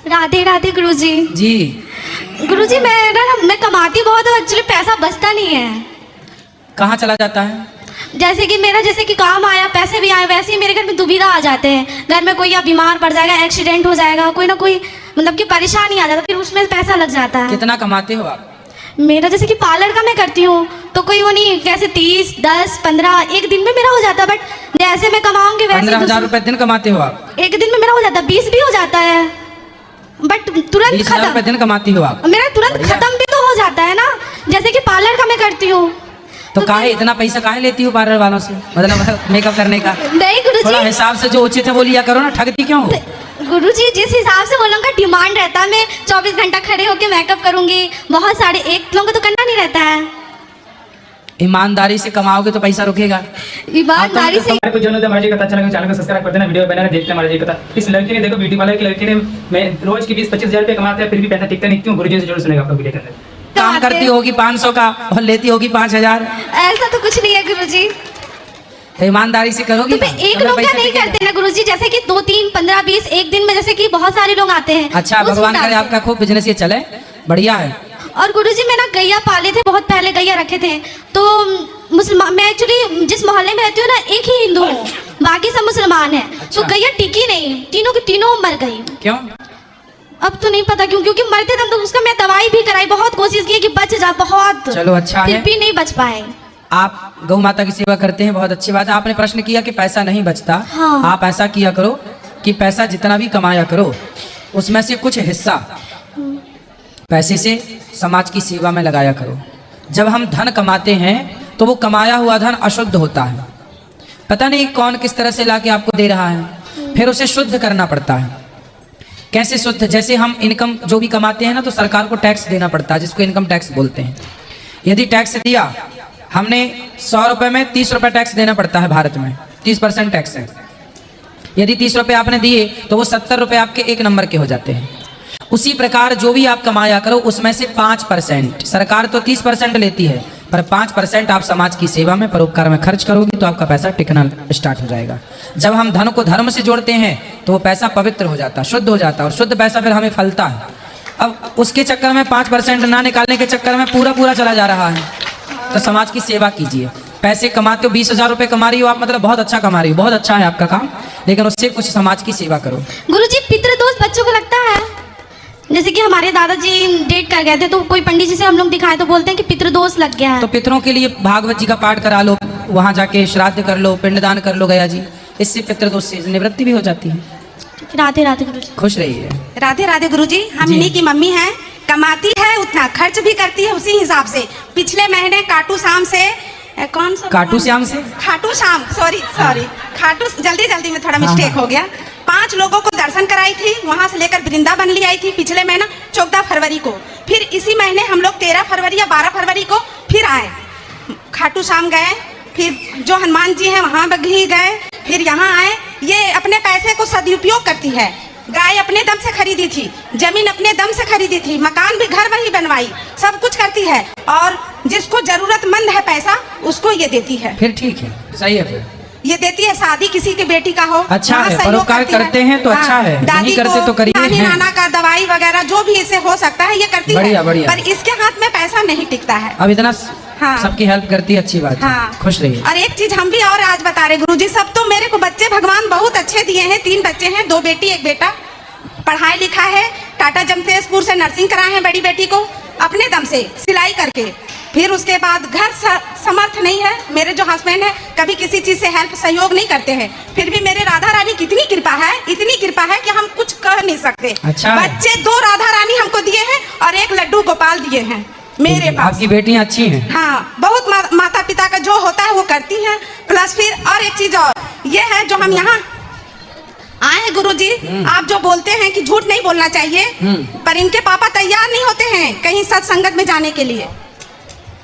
राधे राधे गुरुजी। जी गुरुजी मैं कमाती बहुत हूँ, एक्चुअली पैसा बचता नहीं है। कहाँ चला जाता है? जैसे कि मेरा काम आया, पैसे भी आए, वैसे ही मेरे घर में दुविधा आ जाते हैं। घर में कोई या बीमार पड़ जाएगा, एक्सीडेंट हो जाएगा, कोई ना कोई मतलब कि परेशानी आ जाता है, फिर उसमें पैसा लग जाता है। कितना कमाते हो आप? मेरा जैसे कि पार्लर का मैं करती हूँ तो कोई वो नहीं, कैसे 30, 10, 15 एक दिन में मेरा हो जाता है। बट जैसे मैं कमाऊंगी वैसे 15,000 रुपए दिन कमाते हो आप? एक दिन में मेरा हो जाता है, 20 भी हो जाता है, बट तुरंत 20,000 रुपए दिन कमाती हो आप? मेरा तुरंत खत्म भी तो हो जाता है ना। जैसे कि पार्लर का मैं करती हूँ तो काहे इतना पैसा काहे लेती हो पार्लर वालों से, मतलब मेकअप करने का? नहीं गुरुजी, थोड़ा हिसाब से जो उचित है वो लिया करो ना, ठगती क्यों हो? गुरुजी जिस हिसाब से वो लोगों का डिमांड रहता है, मैं 24 घंटा खड़े होकर मेकअप करूंगी, बहुत सारे एक लोगों को तो करना नहीं रहता है। ईमानदारी से कमाओगे तो पैसा रुकेगा। ईमानदारी से हमारे को जो नोदा हमारी कथा अच्छा लगे चैनल को सब्सक्राइब कर देना, वीडियो बनाना देखते हैं हमारी कथा। इस लड़की ने देखो ब्यूटी पार्लर की लड़की ने मैं रोज की 20-25 हज़ार रुपये कमाते हैं फिर भी पैसा टिकता नहीं, क्यों? गुरुजी से जरूर सुनेगा आपको वीडियो के अंदर। काम करती होगी 500 का और लेती होगी 5,000। ऐसा तो कुछ नहीं है गुरुजी। तो ईमानदारी से करोगी तो ना, एक तो लोग पैसा क्या नहीं टिकेगा। करते ना गुरुजी, जैसे कि 2, 3, 15, 20 एक दिन में जैसे कि बहुत सारे लोग आते हैं। अच्छा, उस भगवान हिसाब करे से। आपका खूब बिजनेस ये चले, बढ़िया है। और गुरुजी मैं ना गैया पाले थे, बहुत पहले गैया रखे थे। तो मुसलमान, मैं एक्चुअली जिस मोहल्ले में रहती हूँ ना एक ही हिंदू हूँ, बाकी सब मुसलमान हैं। अच्छा। तो गैया टिकी नहीं, तीनों की तीनों मर गई। क्यों? अब तो नहीं पता क्यों, क्योंकि मरते दम तो उसका मैं दवाई भी कराई, बहुत कोशिश की कि बच जा, बहुत, चलो अच्छा फिर है। भी नहीं बच पाए। आप गौ माता की सेवा करते हैं, बहुत अच्छी बात है। आपने प्रश्न किया कि पैसा नहीं बचता। हाँ। आप ऐसा किया करो कि पैसा जितना भी कमाया करो उसमें से कुछ हिस्सा पैसे से समाज की सेवा में लगाया करो। जब हम धन कमाते हैं तो वो कमाया हुआ धन अशुद्ध होता है, पता नहीं कौन किस तरह से लाके आपको दे रहा है, फिर उसे शुद्ध करना पड़ता है। कैसे शुद्ध? जैसे हम इनकम जो भी कमाते हैं ना तो सरकार को टैक्स देना पड़ता है, जिसको इनकम टैक्स बोलते हैं। यदि टैक्स दिया हमने 100 रुपये में 30 रुपये टैक्स देना पड़ता है, भारत में 30% टैक्स है। यदि 30 रुपये आपने दिए तो वो 70 रुपये आपके एक नंबर के हो जाते हैं। उसी प्रकार जो भी आप कमाया करो उसमें से 5%, सरकार तो 30% लेती है, पर 5% आप समाज की सेवा में, परोपकार में खर्च करोगी तो आपका पैसा टिकना स्टार्ट हो जाएगा। जब हम धन को धर्म से जोड़ते हैं तो वो पैसा पवित्र हो जाता है, शुद्ध हो जाता है, और शुद्ध पैसा फिर हमें फलता है। अब उसके चक्कर में 5% ना निकालने के चक्कर में पूरा चला जा रहा है। तो समाज की सेवा कीजिए। पैसे कमाते हो, 20,000 रुपये कमा रही हो आप, मतलब बहुत अच्छा कमा रही हो, बहुत अच्छा है आपका काम, लेकिन उससे कुछ समाज की सेवा करो। गुरुजी पितृदोष बच्चों को लगता है, जैसे कि हमारे दादाजी डेट कर गए थे तो कोई पंडित जी से हम लोग दिखाए तो बोलते हैं कि पितृदोष लग गया है। तो पितरों के लिए भागवत जी का पाठ करा लो, वहाँ जाके श्राद्ध कर लो, पिंडदान कर लो गया जी, इससे पितृदोष से निवृत्ति भी हो जाती है। राधे राधे गुरुजी। खुश रहिए। राधे राधे गुरुजी। हम जी। इन्हीं की मम्मी हैं, कमाती है उतना, खर्च भी करती है उसी हिसाब से। पिछले महीने खाटू श्याम से कौन सा खाटू श्याम से? खाटू श्याम, सॉरी खाटू, जल्दी में थोड़ा मिस्टेक हो गया। 5 लोगों को दर्शन कराई थी, वहां से लेकर वृंदावन ले आई थी पिछले महीना 14 फरवरी को। फिर इसी महीने हम लोग 13 फरवरी या 12 फरवरी को फिर आए, खाटू श्याम गए, फिर जो हनुमान जी हैं वहाँ भी गए, फिर यहाँ आए। ये अपने पैसे को सदुपयोग करती है। गाय अपने दम से खरीदी थी, जमीन अपने दम से खरीदी थी, मकान भी घर वही बनवाई, सब कुछ करती है, और जिसको जरूरतमंद है पैसा उसको ये देती है। फिर ठीक है, सही है। फिर ये देती है, शादी किसी की बेटी का हो, अच्छा वहाँ है, सहयोग परोपकार करते हैं तो अच्छा है, नहीं दादी करते को, तो करिए नानी हैं। नाना का दवाई वगैरह जो भी इसे हो सकता है ये करती बढ़िया, है, बढ़िया। पर इसके हाथ में पैसा नहीं टिकता है। अब इतना हाँ। सबकी हेल्प करती है, अच्छी बात है। हाँ। खुश रहिए। और एक चीज हम भी और आज बता रहे गुरुजी, सब तो मेरे को बच्चे भगवान बहुत अच्छे दिए हैं। 3 बच्चे हैं, 2 बेटी 1 बेटा, पढ़ाई लिखा है, टाटा जमशेदपुर से नर्सिंग कराए हैं बड़ी बेटी को अपने दम से सिलाई करके। फिर उसके बाद घर समर्थ नहीं है, मेरे जो हस्बैंड है कभी किसी चीज से हेल्प सहयोग नहीं करते हैं, फिर भी मेरे राधा रानी की इतनी कृपा है, इतनी कृपा है कि हम कुछ कह नहीं सकते। अच्छा। बच्चे 2 राधा रानी हमको दिए हैं और 1 लड्डू गोपाल दिए हैं मेरे पास। आपकी बेटियां अच्छी हैं। हाँ, बहुत माता पिता का जो होता है वो करती हैं। प्लस फिर और एक चीज और ये है, जो हम यहाँ आए हैं गुरुजी, आप जो बोलते हैं कि झूठ नहीं बोलना चाहिए, पर इनके पापा तैयार नहीं होते हैं कहीं सत्संगत में जाने के लिए।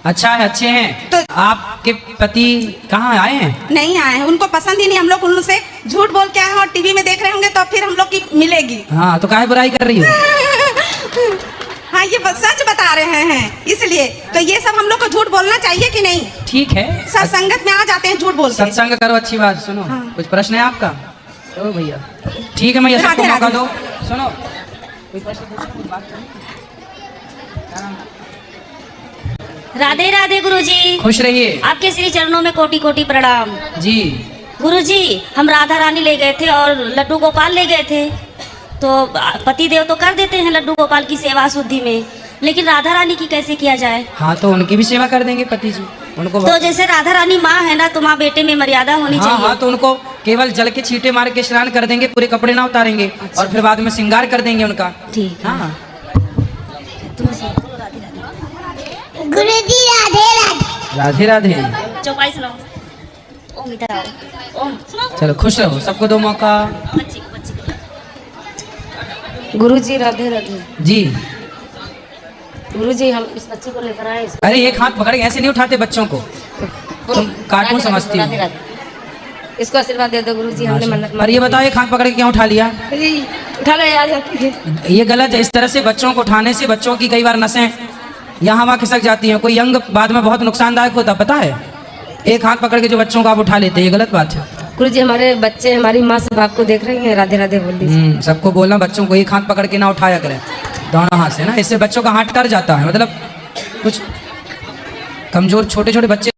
अच्छा है, अच्छे हैं। तो आपके पति कहाँ आए हैं? नहीं आए हैं, उनको पसंद ही नहीं। हम लोग उनसे झूठ बोल के आए हैं और टीवी में देख रहे होंगे तो फिर हम लोग की मिलेगी। हाँ, तो काहे बुराई कर रही हो? हाँ, ये सच बता रहे हैं, इसलिए तो ये सब हम लोग को झूठ बोलना चाहिए कि नहीं? ठीक है, सत्संगत में आ जाते हैं झूठ बोल के। सत्संग करो, अच्छी बात। सुनो, कुछ प्रश्न है आपका? ओ भैया, ठीक है, मैं सबको राधे मौका राधे। दो। सुनो, राधे राधे गुरुजी। खुश रहिए। आपके श्री चरणों में कोटि कोटि प्रणाम। जी गुरुजी, हम राधा रानी ले गए थे और लड्डू गोपाल ले गए थे, तो पति देव तो कर देते हैं लड्डू गोपाल की सेवा शुद्धि में, लेकिन राधा रानी की कैसे किया जाए? हाँ, तो उनकी भी सेवा कर देंगे पति जी। उनको तो जैसे राधा रानी माँ है ना, तो माँ बेटे में मर्यादा होनी हाँ चाहिए। हाँ, तो उनको केवल जल के छींटे मार के स्नान कर देंगे, पूरे कपड़े ना उतारेंगे, और फिर बाद में श्रृंगार कर देंगे उनका। ठीक है। हाँ गुरुजी राधे राधे। राधे राधे। चौपाई सुनाओ। ओम इधर आओ। ओम सुनाओ। चलो खुश रहो, सबको दो मौका। बच्ची को, बच्ची को। गुरुजी राधे राधे। जी गुरुजी, हम इस बच्चे को लेकर आए। अरे एक हाथ पकड़ के ऐसे नहीं उठाते बच्चों को, तुम कार्टून समझती हो। राधे राधे। इसको आशीर्वाद दे दो गुरुजी, हमने मन्नत और ये बताओ, एक हाथ पकड़ के क्यों उठा लिया? मांगी। उठा लो, आ जाती है। ये गलत है। इस तरह से बच्चों को उठाने से बच्चों की कई बार नसें यहाँ वहाँ खिसक जाती हैं, कोई अंग बाद में बहुत नुकसानदायक होता, पता है? एक हाथ पकड़ के जो बच्चों को आप उठा लेते हैं, ये गलत बात है। गुरुजी, हमारे बच्चे हमारी माँ सब आपको देख रही हैं, राधे राधे बोल दीजिए। सबको बोलना बच्चों को एक हाथ पकड़ के ना उठाया करें दोनों हाथ से ना, इससे बच्चों का हाथ कर जाता है, मतलब कुछ कमजोर छोटे छोटे बच्चे